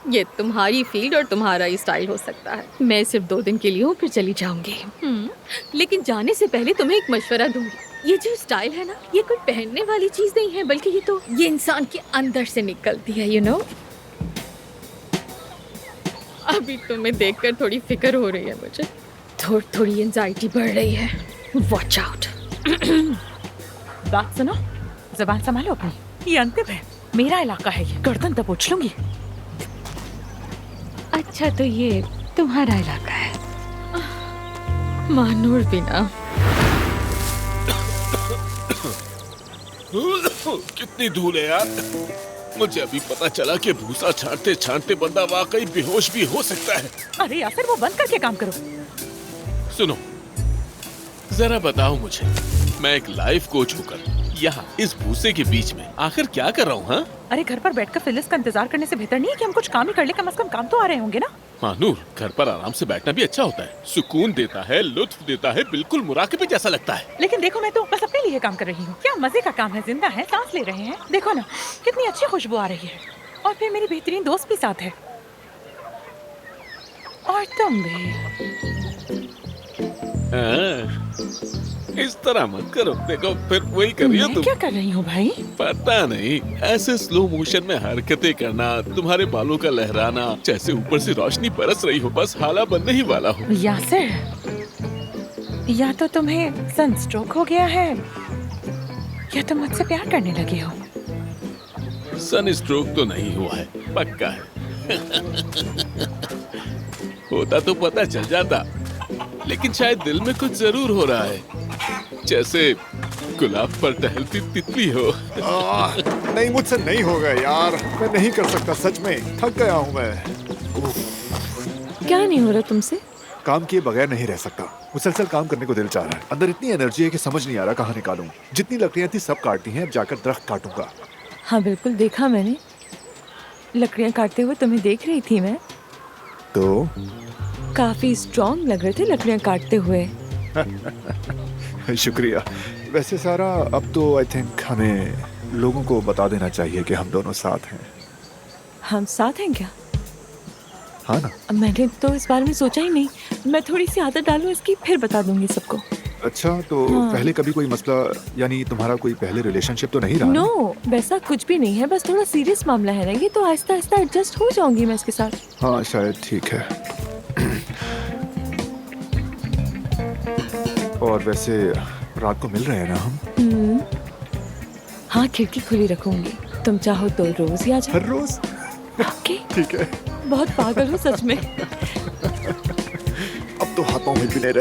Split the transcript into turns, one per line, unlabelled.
ये तुम्हारी फील्ड और तुम्हारा ही स्टाइल हो सकता है। मैं सिर्फ 2 दिन के लिए हूँ, फिर चली जाऊंगी। लेकिन जाने से पहले तुम्हें एक मशवरा दूंगी। ये जो स्टाइल है ना, ये कोई पहनने वाली चीज नहीं है, बल्कि ये इंसान के अंदर से निकलती है, यू नो। अभी तुम्हें देखकर थोड़ी फिक्र हो रही है मुझे। थोड़ी एंजाइटी बढ़ रही है। Watch out.
बात सुनो, जबान संभालो अपनी। ये अंतिम है, मेरा इलाका है, ये गर्दन दबोच लूंगी।
अच्छा, तो ये तुम्हारा इलाका है। मानूर बिना।
कितनी धूल है यार। मुझे अभी पता चला कि भूसा छांटते छांटते बंदा वाकई बेहोश भी हो सकता है।
अरे यासर, वो बंद करके काम करो।
सुनो, जरा बताओ मुझे, मैं एक लाइफ कोच होकर यहाँ इस भूसे के बीच में आखिर क्या कर रहा हूँ? हाँ,
अरे घर पर बैठकर फिलिस का इंतजार करने से बेहतर नहीं है कि हम कुछ काम ही कर ले? कम से कम काम तो आ रहे होंगे ना।
मानूर, घर पर आराम से बैठना भी अच्छा होता है, सुकून देता है, लुत्फ देता है, बिल्कुल मुराकबे जैसा लगता है।
लेकिन देखो, मैं तो बस अपने लिए काम कर रही हूँ। क्या मजे का काम है, जिंदा है, सांस ले रहे हैं। देखो ना, कितनी अच्छी खुशबू आ रही है। और फिर मेरी बेहतरीन दोस्त भी साथ है। और तुम भी।
इस तरह मत करो, देखो फिर वही कर रही हो
मैं
तुम।
क्या कर रही हूँ भाई?
पता नहीं, ऐसे स्लो मोशन में हरकतें करना, तुम्हारे बालों का लहराना, जैसे ऊपर से रोशनी बरस रही हो, बस हाला बनने ही वाला हो।
यासर, या तो तुम्हें सनस्ट्रोक हो गया है, या तुम मुझसे प्यार करने लगे हो।
सन स्ट्रोक तो नहीं हुआ है, पक्का है। होता तो पता चल जाता, लेकिन शायद दिल में कुछ जरूर हो रहा है, जैसे गुलाब पर टहलती तितली हो।
नहीं, मुझसे नहीं होगा यार, मैं नहीं कर सकता, सच में थक गया हूँ मैं।
क्या नहीं हो रहा तुमसे?
काम किए बगैर नहीं रह सकता, मुसलसल काम करने को दिल चाह रहा है। अंदर इतनी एनर्जी है कि समझ नहीं आ रहा कहाँ निकालूं। जितनी लकड़ियाँ थी सब काटती हैं, अब जाकर दरख्त काटूंगा।
हाँ बिल्कुल, देखा मैंने। लकड़ियाँ काटते हुए तुम्हें देख रही थी मैं।
तो
काफी स्ट्रॉन्ग लग रहे थे लकड़ियाँ काटते हुए।
शुक्रिया। वैसे सारा, अब तो आई थिंक हमें लोगों को बता देना चाहिए कि हम दोनों साथ हैं।
हम साथ हैं क्या?
हाँ ना?
मैंने तो इस बारे में सोचा ही नहीं। मैं थोड़ी सी आदत डालूं इसकी, फिर बता दूंगी सबको।
अच्छा, तो
हाँ।
पहले कभी कोई मसला, यानी तुम्हारा कोई पहले रिलेशनशिप तो नहीं रहा?
नो, वैसा कुछ भी नहीं है, बस थोड़ा सीरियस मामला है ना ये, तो आहिस्ता आहिस्ता एडजस्ट हो जाऊंगी मैं इसके साथ।
हाँ, शायद ठीक है। और वैसे रात को मिल रहे हैं ना हम?
हाँ, खिड़की खुली रखूंगी। तुम चाहो तो रोज ही आ जाओ।
हर रोज?
ओके।
ठीक है।
बहुत पागल हो सच में।
अब तो हाथों में भी नहीं रहे।